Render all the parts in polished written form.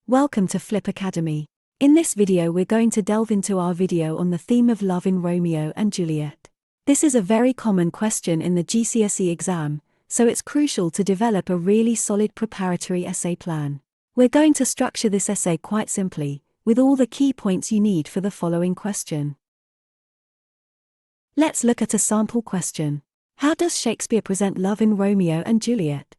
Welcome to Flyp Academy. In this video we're going to delve into our video on the theme of love in Romeo and Juliet. This is a very common question in the GCSE exam, so it's crucial to develop a really solid preparatory essay plan. We're going to structure this essay quite simply, with all the key points you need for the following question. Let's look at a sample question. How does Shakespeare present love in Romeo and Juliet?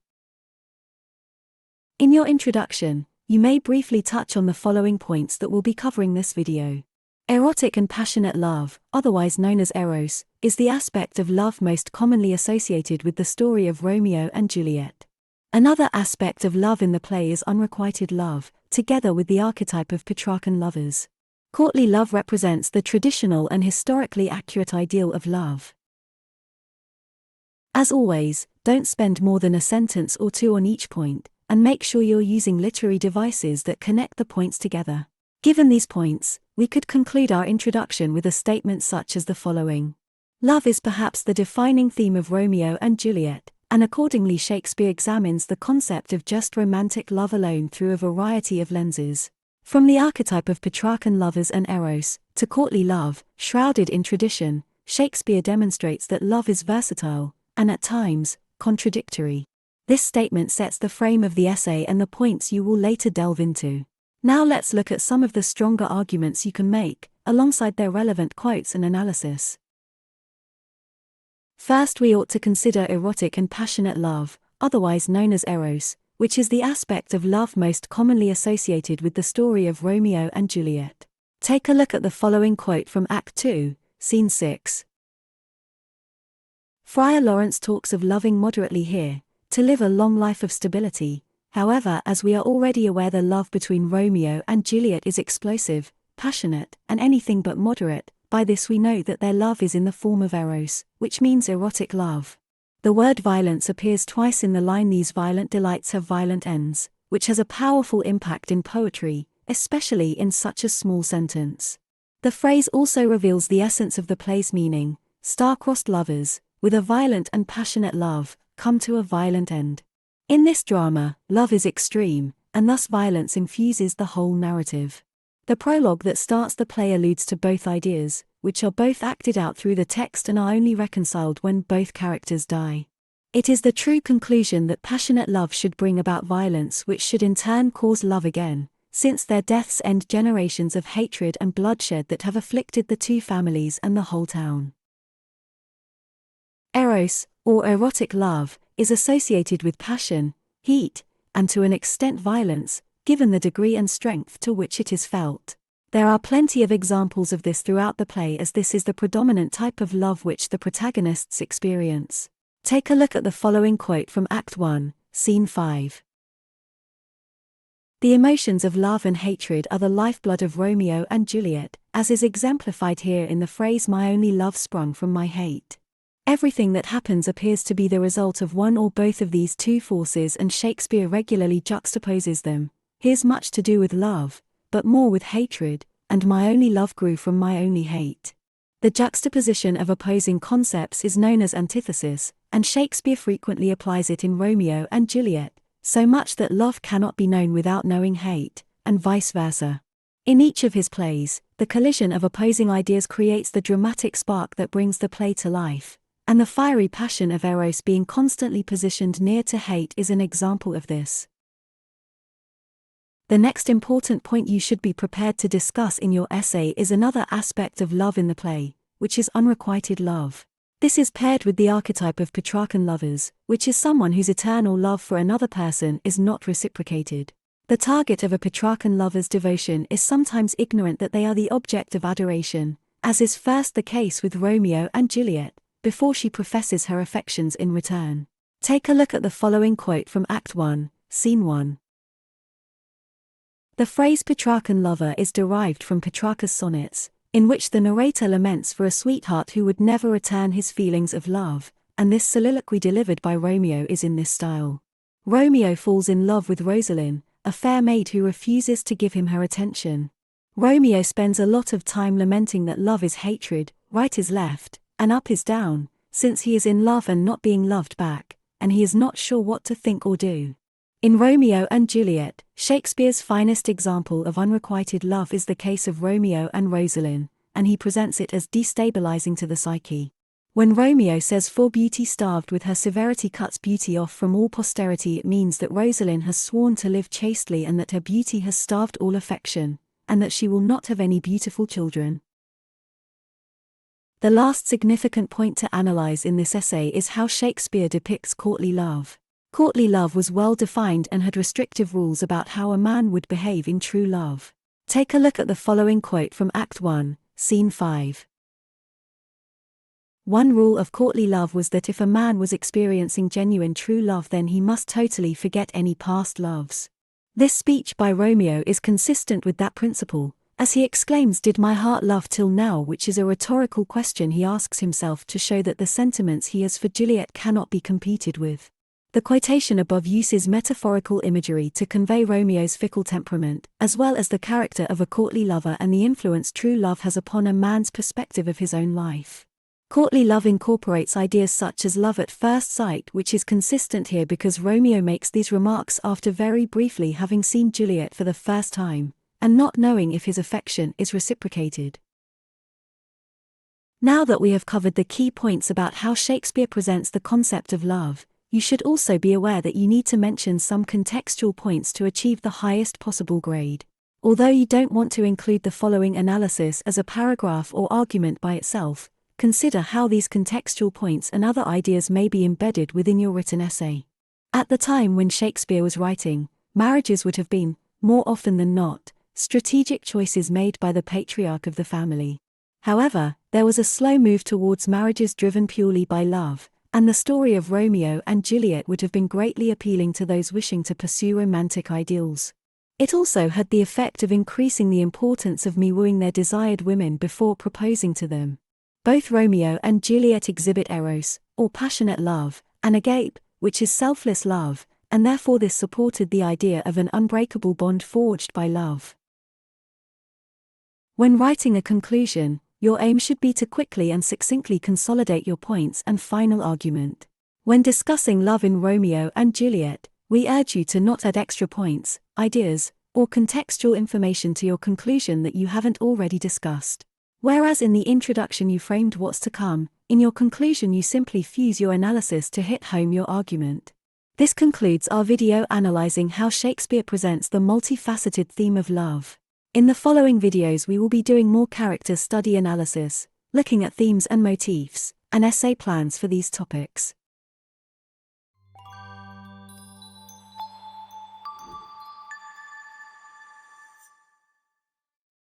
In your introduction, you may briefly touch on the following points that we'll be covering this video. Erotic and passionate love, otherwise known as eros, is the aspect of love most commonly associated with the story of Romeo and Juliet. Another aspect of love in the play is unrequited love, together with the archetype of Petrarchan lovers. Courtly love represents the traditional and historically accurate ideal of love. As always, don't spend more than a sentence or two on each point, and make sure you're using literary devices that connect the points together. Given these points, we could conclude our introduction with a statement such as the following. Love is perhaps the defining theme of Romeo and Juliet, and accordingly Shakespeare examines the concept of just romantic love alone through a variety of lenses. From the archetype of Petrarchan lovers and eros, to courtly love, shrouded in tradition, Shakespeare demonstrates that love is versatile, and at times, contradictory. This statement sets the frame of the essay and the points you will later delve into. Now let's look at some of the stronger arguments you can make, alongside their relevant quotes and analysis. First, we ought to consider erotic and passionate love, otherwise known as eros, which is the aspect of love most commonly associated with the story of Romeo and Juliet. Take a look at the following quote from Act 2, Scene 6. Friar Lawrence talks of loving moderately here, to live a long life of stability. However, as we are already aware, the love between Romeo and Juliet is explosive, passionate, and anything but moderate. By this we know that their love is in the form of eros, which means erotic love. The word violence appears twice in the line "These violent delights have violent ends," which has a powerful impact in poetry, especially in such a small sentence. The phrase also reveals the essence of the play's meaning: star-crossed lovers, with a violent and passionate love, come to a violent end. In this drama, love is extreme, and thus violence infuses the whole narrative. The prologue that starts the play alludes to both ideas, which are both acted out through the text and are only reconciled when both characters die. It is the true conclusion that passionate love should bring about violence, which should in turn cause love again, since their deaths end generations of hatred and bloodshed that have afflicted the two families and the whole town. Eros, or erotic love, is associated with passion, heat, and to an extent violence, given the degree and strength to which it is felt. There are plenty of examples of this throughout the play, as this is the predominant type of love which the protagonists experience. Take a look at the following quote from Act 1, Scene 5. The emotions of love and hatred are the lifeblood of Romeo and Juliet, as is exemplified here in the phrase "My only love sprung from my hate." Everything that happens appears to be the result of one or both of these two forces, and Shakespeare regularly juxtaposes them. Here's much to do with love, but more with hatred, and my only love grew from my only hate. The juxtaposition of opposing concepts is known as antithesis, and Shakespeare frequently applies it in Romeo and Juliet, so much that love cannot be known without knowing hate, and vice versa. In each of his plays, the collision of opposing ideas creates the dramatic spark that brings the play to life. And the fiery passion of eros being constantly positioned near to hate is an example of this. The next important point you should be prepared to discuss in your essay is another aspect of love in the play, which is unrequited love. This is paired with the archetype of Petrarchan lovers, which is someone whose eternal love for another person is not reciprocated. The target of a Petrarchan lover's devotion is sometimes ignorant that they are the object of adoration, as is first the case with Romeo and Juliet, before she professes her affections in return. Take a look at the following quote from Act 1, Scene 1. The phrase Petrarchan lover is derived from Petrarchus' sonnets, in which the narrator laments for a sweetheart who would never return his feelings of love, and this soliloquy delivered by Romeo is in this style. Romeo falls in love with Rosaline, a fair maid who refuses to give him her attention. Romeo spends a lot of time lamenting that love is hatred, right is left, and up is down, since he is in love and not being loved back, and he is not sure what to think or do. In Romeo and Juliet, Shakespeare's finest example of unrequited love is the case of Romeo and Rosaline, and he presents it as destabilizing to the psyche. When Romeo says "for beauty starved with her severity cuts beauty off from all posterity," it means that Rosaline has sworn to live chastely and that her beauty has starved all affection, and that she will not have any beautiful children. The last significant point to analyze in this essay is how Shakespeare depicts courtly love. Courtly love was well defined and had restrictive rules about how a man would behave in true love. Take a look at the following quote from Act 1, Scene 5. One rule of courtly love was that if a man was experiencing genuine true love, then he must totally forget any past loves. This speech by Romeo is consistent with that principle, as he exclaims, "Did my heart love till now?" which is a rhetorical question he asks himself to show that the sentiments he has for Juliet cannot be competed with. The quotation above uses metaphorical imagery to convey Romeo's fickle temperament, as well as the character of a courtly lover and the influence true love has upon a man's perspective of his own life. Courtly love incorporates ideas such as love at first sight, which is consistent here because Romeo makes these remarks after very briefly having seen Juliet for the first time, and not knowing if his affection is reciprocated. Now that we have covered the key points about how Shakespeare presents the concept of love, you should also be aware that you need to mention some contextual points to achieve the highest possible grade. Although you don't want to include the following analysis as a paragraph or argument by itself, consider how these contextual points and other ideas may be embedded within your written essay. At the time when Shakespeare was writing, marriages would have been, more often than not, strategic choices made by the patriarch of the family. However, there was a slow move towards marriages driven purely by love, and the story of Romeo and Juliet would have been greatly appealing to those wishing to pursue romantic ideals. It also had the effect of increasing the importance of wooing their desired women before proposing to them. Both Romeo and Juliet exhibit eros, or passionate love, and agape, which is selfless love, and therefore this supported the idea of an unbreakable bond forged by love. When writing a conclusion, your aim should be to quickly and succinctly consolidate your points and final argument. When discussing love in Romeo and Juliet, we urge you to not add extra points, ideas, or contextual information to your conclusion that you haven't already discussed. Whereas in the introduction you framed what's to come, in your conclusion you simply fuse your analysis to hit home your argument. This concludes our video analyzing how Shakespeare presents the multifaceted theme of love. In the following videos we will be doing more character study analysis, looking at themes and motifs, and essay plans for these topics.